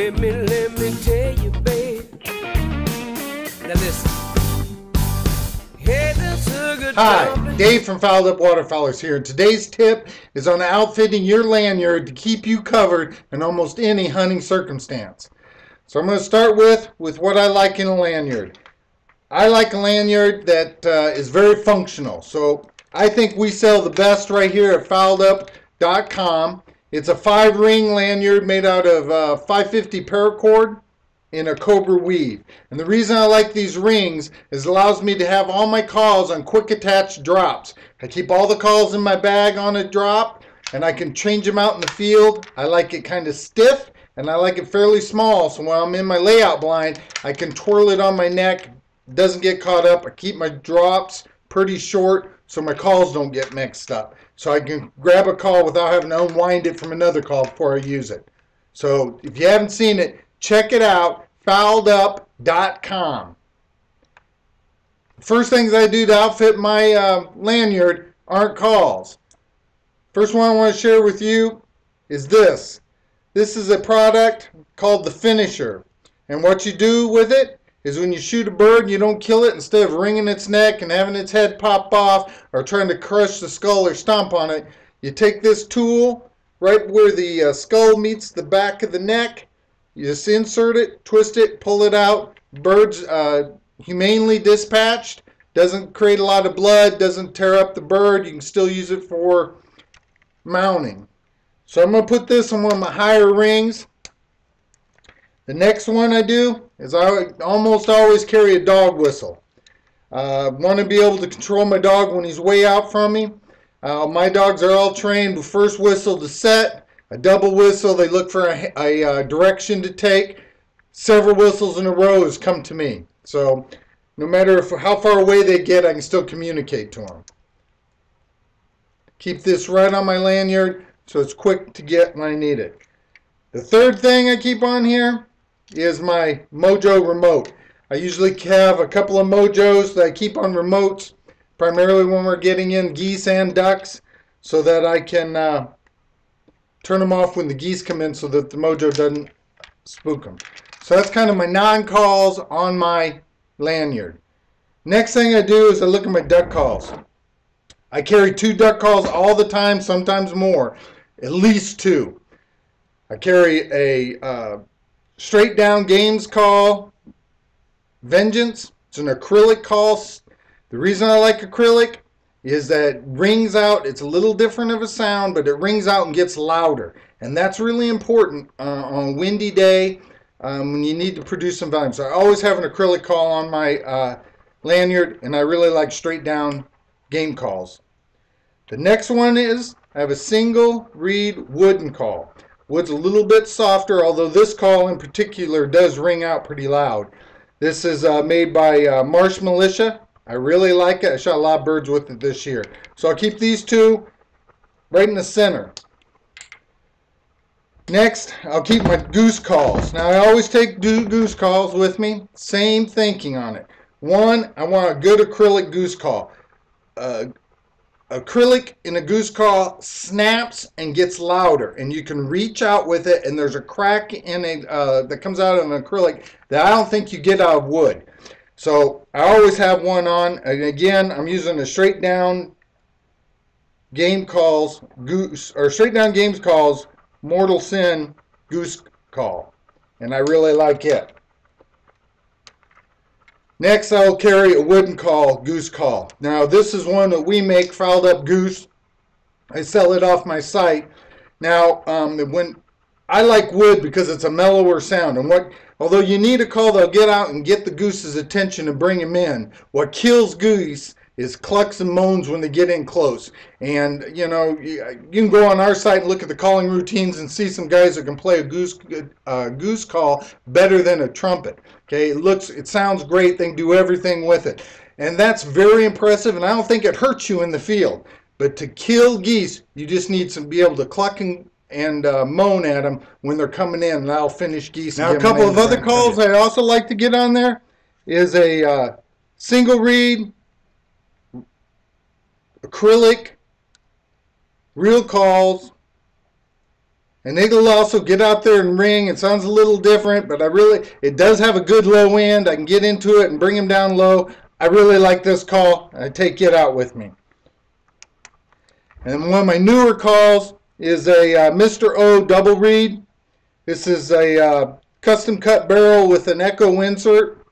Let me tell you, babe. Now listen. Hey, that's a good Hi, Dave from Fouled Up Waterfowlers here. And today's tip is on outfitting your lanyard to keep you covered in almost any hunting circumstance. So I'm going to start with what I like in a lanyard. I like a lanyard that is very functional. So I think we sell the best right here at fouledup.com. It's a 5-ring lanyard made out of 550 paracord in a cobra weave. And the reason I like these rings is it allows me to have all my calls on quick attach drops. I keep all the calls in my bag on a drop, and I can change them out in the field. I like it kind of stiff, and I like it fairly small, so when I'm in my layout blind, I can twirl it on my neck. It doesn't get caught up. I keep my drops pretty short so my calls don't get mixed up. So I can grab a call without having to unwind it from another call before I use it. So if you haven't seen it, check it out, fouledup.com. First things I do to outfit my lanyard aren't calls. First one I want to share with you is this. This is a product called the Finisher. And what you do with it is when you shoot a bird, you don't kill it. Instead of wringing its neck and having its head pop off or trying to crush the skull or stomp on it, you take this tool right where the skull meets the back of the neck. You just insert it, twist it, pull it out. Bird's humanely dispatched. Doesn't create a lot of blood, doesn't tear up the bird. You can still use it for mounting. So I'm going to put this on one of my higher rings. The next one I do is I almost always carry a dog whistle. I want to be able to control my dog when he's way out from me. My dogs are all trained with first whistle to set, a double whistle, they look for a direction to take. Several whistles in a row has come to me. So no matter how far away they get, I can still communicate to them. Keep this right on my lanyard so it's quick to get when I need it. The third thing I keep on here is my Mojo remote. I usually have a couple of Mojos that I keep on remotes, primarily when we're getting in geese and ducks, so that I can turn them off when the geese come in so that the Mojo doesn't spook them. So that's kind of my non-calls on my lanyard. Next thing I do is I look at my duck calls. I carry 2 duck calls all the time, sometimes more, at least 2. I carry a straight down games call, Vengeance. It's an acrylic call. The reason I like acrylic is that it rings out. It's a little different of a sound, but it rings out and gets louder. And that's really important on a windy day when you need to produce some volume. So I always have an acrylic call on my lanyard, and I really like straight down game calls. The next one is I have a single reed wooden call. Wood's a little bit softer, although this call in particular does ring out pretty loud. This is made by Marsh Militia. I really like it. I shot a lot of birds with it this year. So I'll keep these 2 right in the center. Next, I'll keep my goose calls. Now I always take goose calls with me. Same thinking on it. One, I want a good acrylic goose call. Acrylic in a goose call snaps and gets louder, and you can reach out with it, and there's a crack in it that comes out of an acrylic that I don't think you get out of wood. So I always have one on, and again I'm using a straight down game calls goose, or straight down games calls Mortal Sin goose call, and I really like it. Next, I'll carry a wooden call, goose call. Now, this is one that we make, Fouled Up Goose. I sell it off my site. Now, when I like wood because it's a mellower sound, and although you need a call that'll get out and get the goose's attention and bring him in, what kills goose is clucks and moans when they get in close. And you know, you can go on our site and look at the calling routines and see some guys that can play a goose call better than a trumpet. Okay, it sounds great. They can do everything with it, and that's very impressive. And I don't think it hurts you in the field. But to kill geese, you just need to be able to cluck and moan at them when they're coming in, and I'll finish geese. Now, a couple of other calls I also like to get on there is a single reed, acrylic, real calls, And it'll also get out there and ring. It sounds a little different, but it does have a good low end. I can get into it and bring them down low. I really like this call. I take it out with me. And one of my newer calls is a Mr. O double reed. This is a custom cut barrel with an echo insert.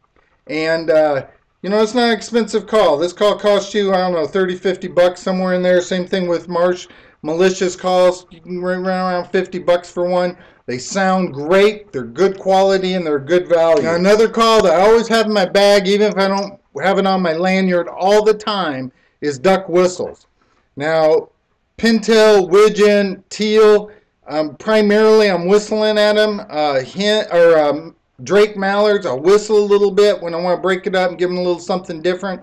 And, it's not an expensive call. This call costs you, I don't know, 30, 50 bucks, somewhere in there. Same thing with Marsh malicious calls. You can run around 50 bucks for one. They sound great. They're good quality and they're good value. Now, another call that I always have in my bag, even if I don't have it on my lanyard all the time, is duck whistles. Now, pintail, widgeon, teal, primarily I'm whistling at them. Drake mallards, I'll whistle a little bit when I want to break it up and give them a little something different.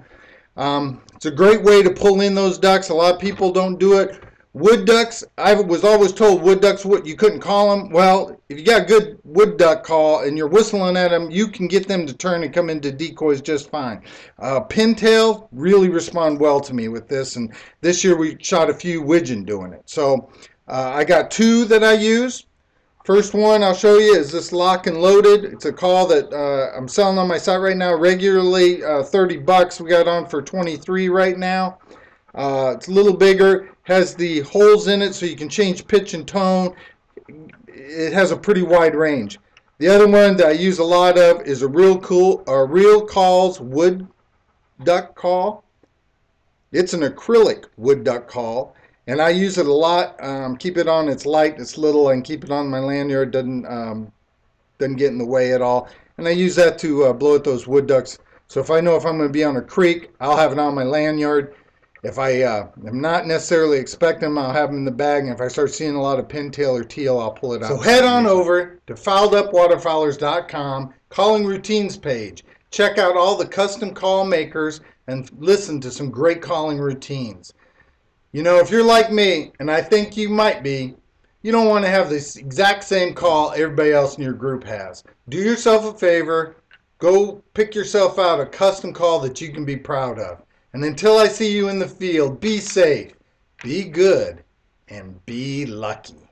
It's a great way to pull in those ducks. A lot of people don't do it. Wood ducks, I was always told wood ducks, you couldn't call them. Well, if you got a good wood duck call and you're whistling at them, you can get them to turn and come into decoys just fine. Pintail really respond well to me with this, and this year we shot a few widgeon doing it. So I got two that I use. First one I'll show you is this lock and loaded. It's a call that I'm selling on my site right now regularly, 30 bucks. We got it on for 23 right now. It's a little bigger, has the holes in it so you can change pitch and tone. It has a pretty wide range. The other one that I use a lot of is a Real Calls wood duck call. It's an acrylic wood duck call, and I use it a lot. Keep it on, it's light, it's little, and keep it on my lanyard. Doesn't get in the way at all. And I use that to blow at those wood ducks. So if I know if I'm going to be on a creek, I'll have it on my lanyard. If I am not necessarily expecting them, I'll have them in the bag. And if I start seeing a lot of pintail or teal, I'll pull it out. So head on over to filedupwaterfowlers.com, calling routines page. Check out all the custom call makers and listen to some great calling routines. If you're like me, and I think you might be, you don't want to have this exact same call everybody else in your group has. Do yourself a favor. Go pick yourself out a custom call that you can be proud of. And until I see you in the field, be safe, be good, and be lucky.